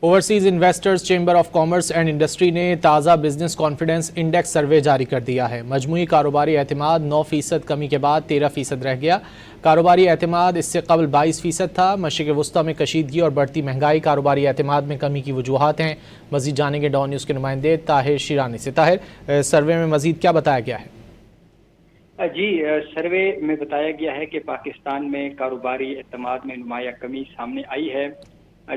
Overseas investors chamber of commerce and industry نے تازہ business confidence index survey جاری کر دیا ہے۔ مجموعی کاروباری اعتماد 9% کمی کے بعد 13% رہ گیا۔ کاروباری اعتماد اس سے قبل 22% تھا۔ مشرق وسطیٰ میں کشیدگی اور بڑھتی مہنگائی کاروباری اعتماد میں کمی کی وجوہات ہیں۔ مزید جانیں گے ڈان نیوز کے نمائندے طاہر شیرانی سے۔ طاہر، سروے میں مزید کیا بتایا گیا ہے؟ جی، سروے میں بتایا گیا ہے کہ پاکستان میں کاروباری اعتماد میں نمایاں کمی سامنے آئی ہے،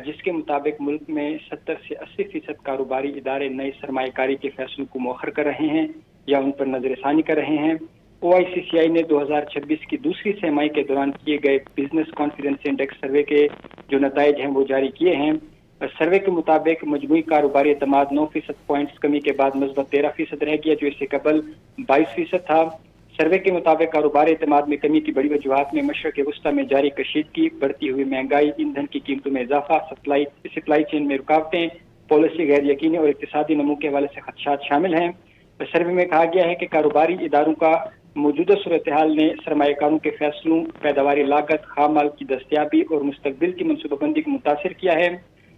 جس کے مطابق ملک میں 70 سے 80% کاروباری ادارے نئے سرمایہ کاری کے فیصلوں کو مؤخر کر رہے ہیں یا ان پر نظر ثانی کر رہے ہیں۔ OICCI نے 2026 کی دوسری سہ ماہی کے دوران کیے گئے بزنس کانفیڈنس انڈیکس سروے کے جو نتائج ہیں وہ جاری کیے ہیں۔ سروے کے مطابق مجموعی کاروباری اعتماد 9% پوائنٹس کمی کے بعد مثبت 13% رہ گیا، جو اس سے قبل 22% تھا۔ سروے کے مطابق کاروباری اعتماد میں کمی کی بڑی وجوہات میں مشرق وسطیٰ میں جاری کشیدگی، بڑھتی ہوئی مہنگائی، ایندھن کی قیمتوں میں اضافہ، سپلائی چین میں رکاوٹیں، پالیسی غیر یقینی اور اقتصادی نمو کے حوالے سے خدشات شامل ہیں۔ سروے میں کہا گیا ہے کہ کاروباری اداروں کا موجودہ صورتحال نے سرمایہ کاروں کے فیصلوں، پیداواری لاگت، خام مال کی دستیابی اور مستقبل کی منصوبہ بندی کو متاثر کیا ہے۔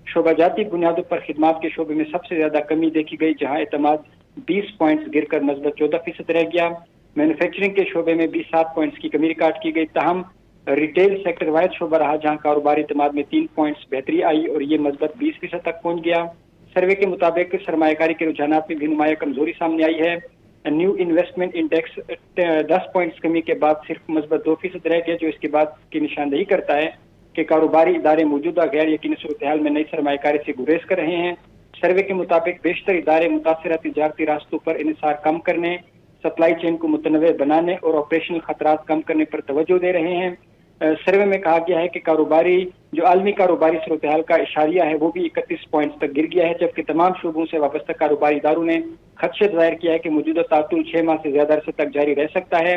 شعبہ جاتی بنیادوں پر خدمات کے شعبے میں سب سے زیادہ کمی دیکھی گئی، جہاں اعتماد 20 پوائنٹس گر کر مثبت 14% رہ گیا۔ مینوفیکچرنگ کے شعبے میں بھی 7 پوائنٹس کی کمی ریکارڈ کی گئی، تاہم ریٹیل سیکٹر واحد شعبہ رہا جہاں کاروباری اعتماد میں 3 پوائنٹس بہتری آئی اور یہ مثبت 20% تک پہنچ گیا۔ سروے کے مطابق سرمایہ کاری کے رجحانات میں بھی نمایاں کمزوری سامنے آئی ہے۔ نیو انویسٹمنٹ انڈیکس 10 پوائنٹس کمی کے بعد صرف مثبت 2% رہ گیا، جو اس کے بعد کی نشاندہی کرتا ہے کہ کاروباری ادارے موجودہ غیر یقینی صورتحال میں نئی سرمایہ کاری سے گریز کر رہے ہیں۔ سروے کے مطابق بیشتر ادارے متاثرہ تجارتی راستوں پر انحصار کم کرنے، سپلائی چین کو متنوع بنانے اور آپریشنل خطرات کم کرنے پر توجہ دے رہے ہیں۔ سروے میں کہا گیا ہے کہ جو عالمی کاروباری صورتحال کا اشاریہ ہے وہ بھی 31 پوائنٹس تک گر گیا ہے، جبکہ تمام شعبوں سے وابستہ کاروباری اداروں نے خدشہ ظاہر کیا ہے کہ موجودہ تعطل 6 ماہ سے زیادہ عرصے تک جاری رہ سکتا ہے۔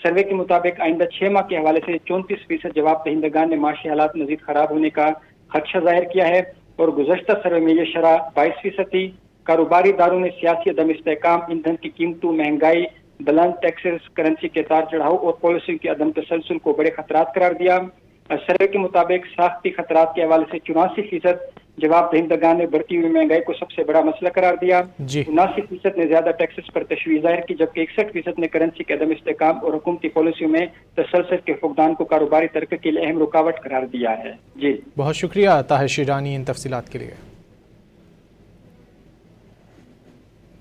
سروے کے مطابق آئندہ 6 ماہ کے حوالے سے 34% جواب دہندگان نے معاشی حالات مزید خراب ہونے کا خدشہ ظاہر کیا ہے اور گزشتہ سروے میں یہ شرح 22% تھی۔ کاروباری اداروں نے سیاسی عدم استحکام، ایندھن کی قیمتوں، مہنگائی، بلند ٹیکسز، کرنسی کے اتار چڑھاؤ اور پالیسی کے عدم تسلسل کو بڑے خطرات قرار دیا۔ سروے کے مطابق ساختی خطرات کے حوالے سے 84% جواب دہندگان نے بڑھتی ہوئی مہنگائی کو سب سے بڑا مسئلہ قرار دیا۔ 79% نے زیادہ ٹیکسز پر تشویش ظاہر کی، جبکہ 61% نے کرنسی کے عدم استحکام اور حکومتی پالیسیوں میں تسلسل کے فقدان کو کاروباری ترقی کے لیے اہم رکاوٹ قرار دیا ہے۔ جی، بہت شکریہ طاہر شیرانی ان تفصیلات کے لیے۔